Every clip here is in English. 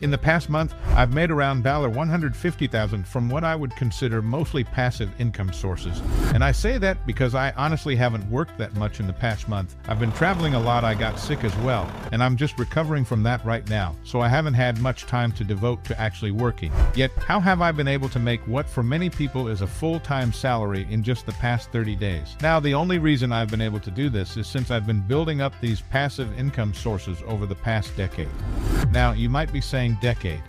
In the past month, I've made around $150,000 from what I would consider mostly passive income sources. And I say that because I honestly haven't worked that much in the past month. I've been traveling a lot, I got sick as well, and I'm just recovering from that right now, so I haven't had much time to devote to actually working. Yet, how have I been able to make what for many people is a full-time salary in just the past 30 days? Now, the only reason I've been able to do this is since I've been building up these passive income sources over the past decade. Now, you might be saying decade.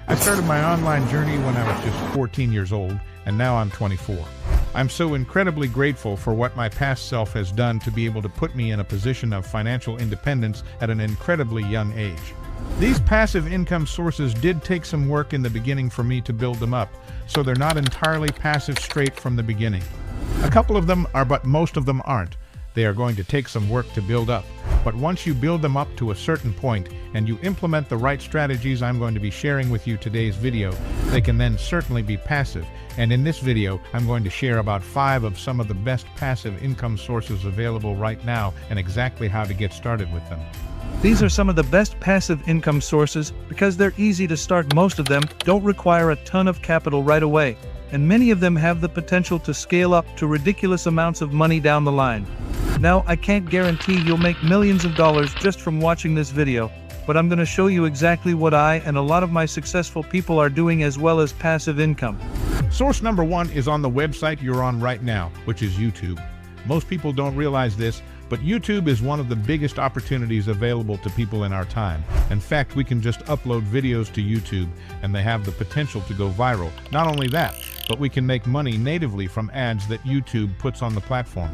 I started my online journey when I was just 14 years old, and now I'm 24. I'm so incredibly grateful for what my past self has done to be able to put me in a position of financial independence at an incredibly young age. These passive income sources did take some work in the beginning for me to build them up, so they're not entirely passive straight from the beginning. A couple of them are, but most of them aren't. They are going to take some work to build up, but once you build them up to a certain point and you implement the right strategies I'm going to be sharing with you today's video, they can then certainly be passive. And in this video, I'm going to share about 5 of some of the best passive income sources available right now and exactly how to get started with them. These are some of the best passive income sources because they're easy to start. Most of them don't require a ton of capital right away, and many of them have the potential to scale up to ridiculous amounts of money down the line. Now, I can't guarantee you'll make millions of dollars just from watching this video, but I'm going to show you exactly what I and a lot of my successful people are doing as well as passive income. Source number 1 is on the website you're on right now, which is YouTube. Most people don't realize this, but YouTube is one of the biggest opportunities available to people in our time. In fact, we can just upload videos to YouTube and they have the potential to go viral. Not only that, but we can make money natively from ads that YouTube puts on the platform.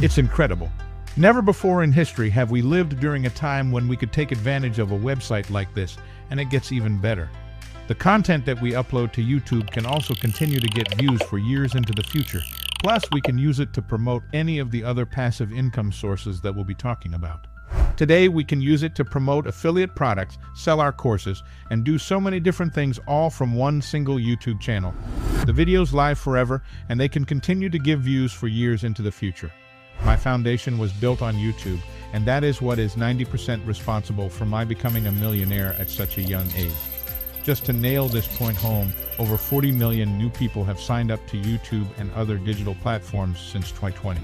It's incredible. Never before in history have we lived during a time when we could take advantage of a website like this, and it gets even better. The content that we upload to YouTube can also continue to get views for years into the future. Plus, we can use it to promote any of the other passive income sources that we'll be talking about. Today, we can use it to promote affiliate products, sell our courses, and do so many different things all from one single YouTube channel. The videos live forever, and they can continue to give views for years into the future. My foundation was built on YouTube, and that is what is 90% responsible for my becoming a millionaire at such a young age. Just to nail this point home, over 40 million new people have signed up to YouTube and other digital platforms since 2020.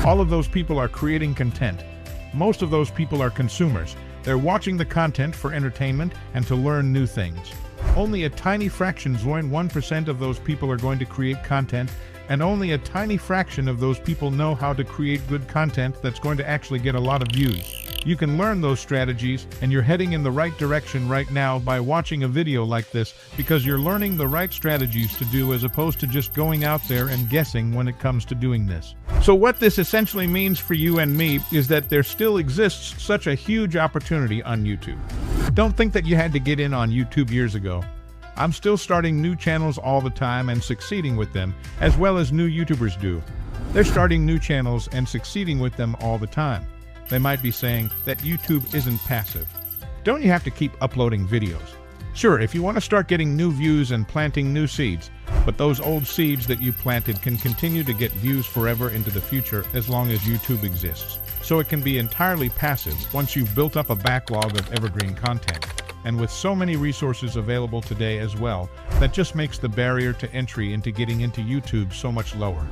All of those people are creating content. Most of those people are consumers. They're watching the content for entertainment and to learn new things. Only a tiny fraction, 1% of those people are going to create content, and only a tiny fraction of those people know how to create good content that's going to actually get a lot of views. You can learn those strategies, and you're heading in the right direction right now by watching a video like this, because you're learning the right strategies to do as opposed to just going out there and guessing when it comes to doing this. So what this essentially means for you and me is that there still exists such a huge opportunity on YouTube. Don't think that you had to get in on YouTube years ago. I'm still starting new channels all the time and succeeding with them, as well as new YouTubers do. They're starting new channels and succeeding with them all the time. They might be saying that YouTube isn't passive. Don't you have to keep uploading videos? Sure, if you want to start getting new views and planting new seeds, but those old seeds that you planted can continue to get views forever into the future as long as YouTube exists. So it can be entirely passive once you've built up a backlog of evergreen content. And with so many resources available today as well, that just makes the barrier to entry into getting into YouTube so much lower.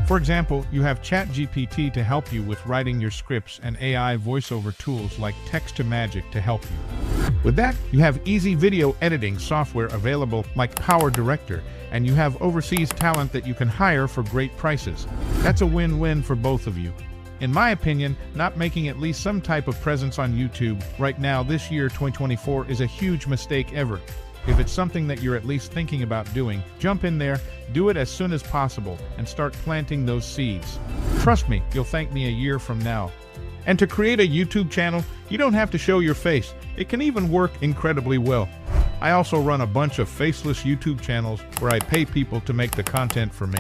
For example, you have ChatGPT to help you with writing your scripts and AI voiceover tools like Text-to-Magic to help you. With that, you have easy video editing software available like PowerDirector, and you have overseas talent that you can hire for great prices. That's a win-win for both of you. In my opinion, not making at least some type of presence on YouTube right now this year 2024 is a huge mistake ever. If it's something that you're at least thinking about doing, jump in there, do it as soon as possible, and start planting those seeds. Trust me, you'll thank me a year from now. And to create a YouTube channel, you don't have to show your face. It can even work incredibly well. I also run a bunch of faceless YouTube channels where I pay people to make the content for me.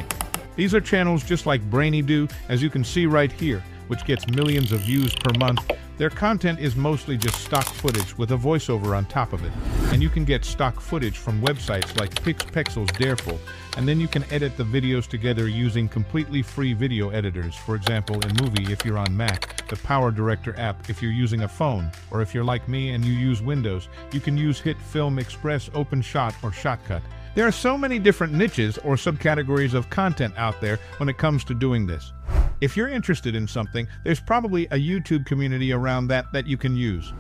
These are channels just like Brainy Do, as you can see right here, which gets millions of views per month, Their content is mostly just stock footage with a voiceover on top of it, and you can get stock footage from websites like PixPixels Dareful, and then you can edit the videos together using completely free video editors, for example InMovie if you're on Mac, the Power Director app if you're using a phone, or if you're like me and you use Windows, you can use HitFilm Express, OpenShot, or Shotcut. There are so many different niches or subcategories of content out there when it comes to doing this. If you're interested in something, there's probably a YouTube community around that you can use.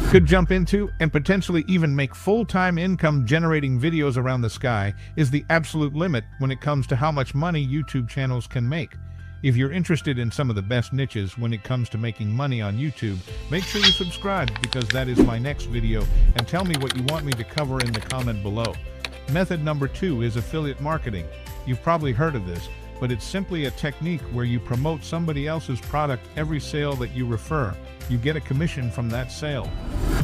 Could jump into and potentially even make full-time income generating videos around the sky is the absolute limit when it comes to how much money YouTube channels can make. If you're interested in some of the best niches when it comes to making money on YouTube, make sure you subscribe because that is my next video, and tell me what you want me to cover in the comment below. Method number 2 is affiliate marketing. You've probably heard of this, but it's simply a technique where you promote somebody else's product. Every sale that you refer, you get a commission from that sale.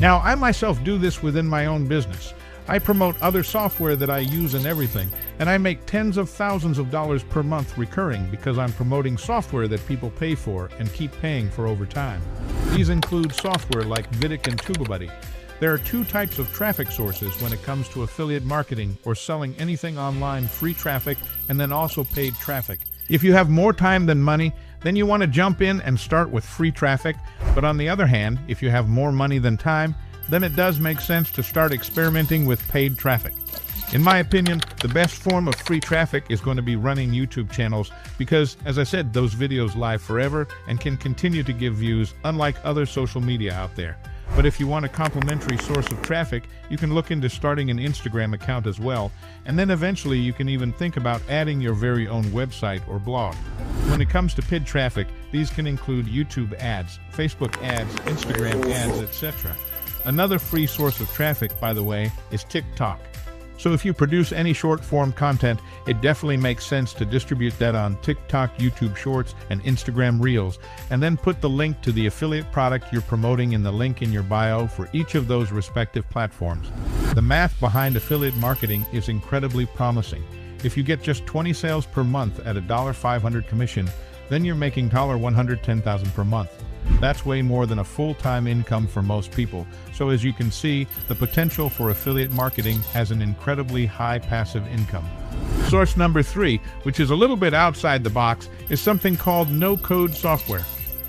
Now, I myself do this within my own business. I promote other software that I use and everything, and I make tens of thousands of dollars per month recurring because I'm promoting software that people pay for and keep paying for over time. These include software like Vidiq and TubeBuddy. There are 2 types of traffic sources when it comes to affiliate marketing or selling anything online: free traffic and then also paid traffic. If you have more time than money, then you want to jump in and start with free traffic. But on the other hand, if you have more money than time, then it does make sense to start experimenting with paid traffic. In my opinion, the best form of free traffic is going to be running YouTube channels because, as I said, those videos live forever and can continue to give views, unlike other social media out there. But if you want a complementary source of traffic, you can look into starting an Instagram account as well, and then eventually you can even think about adding your very own website or blog. When it comes to paid traffic, these can include YouTube ads, Facebook ads, Instagram ads, etc. Another free source of traffic, by the way, is TikTok. So if you produce any short-form content, it definitely makes sense to distribute that on TikTok, YouTube Shorts, and Instagram Reels, and then put the link to the affiliate product you're promoting in the link in your bio for each of those respective platforms. The math behind affiliate marketing is incredibly promising. If you get just 20 sales per month at a $500 commission, then you're making $110,000 per month. That's way more than a full-time income for most people. So as you can see, the potential for affiliate marketing has an incredibly high passive income. Source number 3, which is a little bit outside the box, is something called no-code software.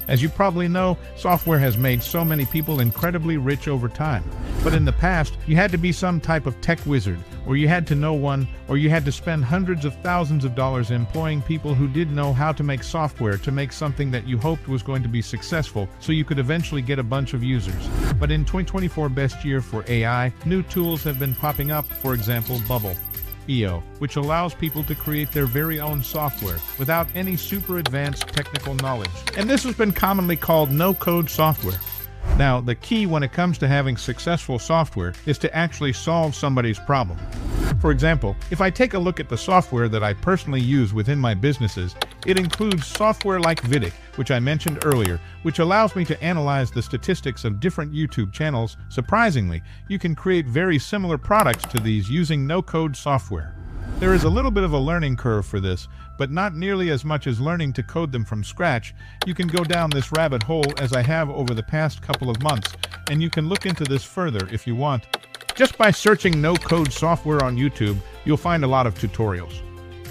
As you probably know, software has made so many people incredibly rich over time. But in the past, you had to be some type of tech wizard, or you had to know one, or you had to spend hundreds of thousands of dollars employing people who did know how to make software to make something that you hoped was going to be successful, so you could eventually get a bunch of users. But in 2024, best year for AI, new tools have been popping up, for example, Bubble.io, which allows people to create their very own software without any super advanced technical knowledge. And this has been commonly called no-code software. Now, the key when it comes to having successful software is to actually solve somebody's problem. For example, if I take a look at the software that I personally use within my businesses, it includes software like Vidiq, which I mentioned earlier, which allows me to analyze the statistics of different YouTube channels. Surprisingly, you can create very similar products to these using no-code software. There is a little bit of a learning curve for this, but not nearly as much as learning to code them from scratch. You can go down this rabbit hole as I have over the past couple of months, and you can look into this further if you want. Just by searching no-code software on YouTube, you'll find a lot of tutorials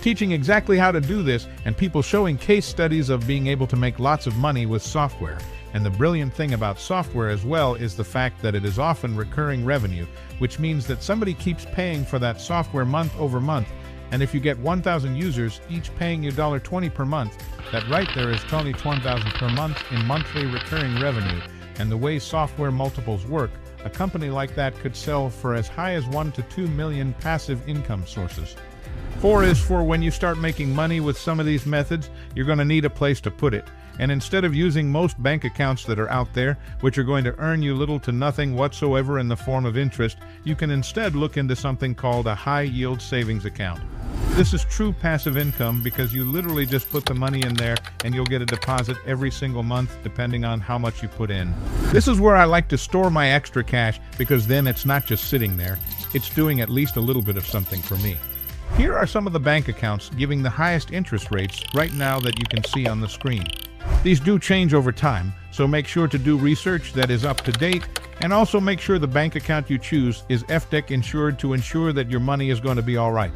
teaching exactly how to do this and people showing case studies of being able to make lots of money with software. And the brilliant thing about software as well is the fact that it is often recurring revenue, which means that somebody keeps paying for that software month over month. And if you get 1,000 users, each paying you $20 per month, that right there is $21,000 per month in monthly recurring revenue. And the way software multiples work, a company like that could sell for as high as 1 to 2 million passive income sources. 4 is for when you start making money with some of these methods, you're going to need a place to put it. And instead of using most bank accounts that are out there, which are going to earn you little to nothing whatsoever in the form of interest, you can instead look into something called a high-yield savings account. This is true passive income because you literally just put the money in there and you'll get a deposit every single month depending on how much you put in. This is where I like to store my extra cash because then it's not just sitting there, it's doing at least a little bit of something for me. Here are some of the bank accounts giving the highest interest rates right now that you can see on the screen. These do change over time, so make sure to do research that is up to date, and also make sure the bank account you choose is FDIC insured to ensure that your money is going to be all right.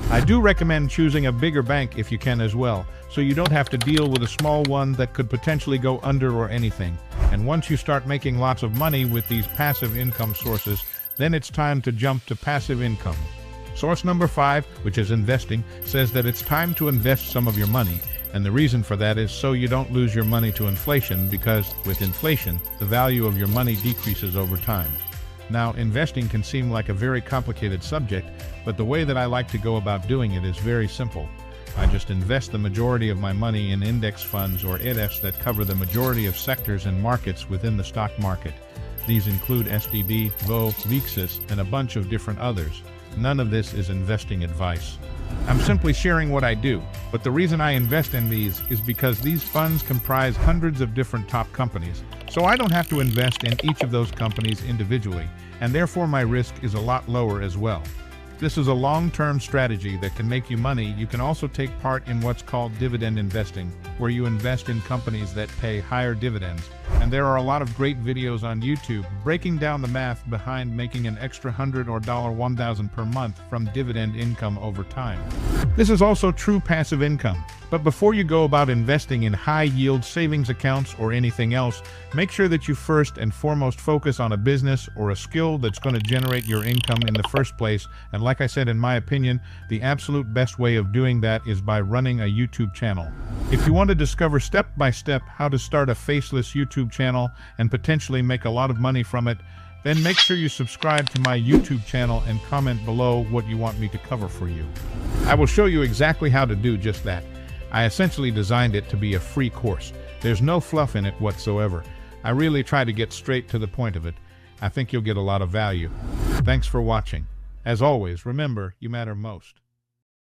I do recommend choosing a bigger bank if you can as well, so you don't have to deal with a small one that could potentially go under or anything. And once you start making lots of money with these passive income sources, then it's time to jump to passive income. Source number 5, which is investing, says that it's time to invest some of your money. And the reason for that is so you don't lose your money to inflation, because with inflation, the value of your money decreases over time. Now, investing can seem like a very complicated subject, but the way that I like to go about doing it is very simple. I just invest the majority of my money in index funds or ETFs that cover the majority of sectors and markets within the stock market. These include STB, VO, VIXIS, and a bunch of different others. None of this is investing advice. I'm simply sharing what I do, but the reason I invest in these is because these funds comprise hundreds of different top companies, so I don't have to invest in each of those companies individually, and therefore my risk is a lot lower as well. This is a long-term strategy that can make you money. You can also take part in what's called dividend investing, where you invest in companies that pay higher dividends. And there are a lot of great videos on YouTube breaking down the math behind making an extra $100 or $1,000 per month from dividend income over time. This is also true passive income. But before you go about investing in high-yield savings accounts or anything else, make sure that you first and foremost focus on a business or a skill that's going to generate your income in the first place. And like I said, in my opinion, the absolute best way of doing that is by running a YouTube channel. If you want to discover step-by-step how to start a faceless YouTube channel and potentially make a lot of money from it, then make sure you subscribe to my YouTube channel and comment below what you want me to cover for you. I will show you exactly how to do just that. I essentially designed it to be a free course. There's no fluff in it whatsoever. I really try to get straight to the point of it. I think you'll get a lot of value. Thanks for watching. As always, remember, you matter most.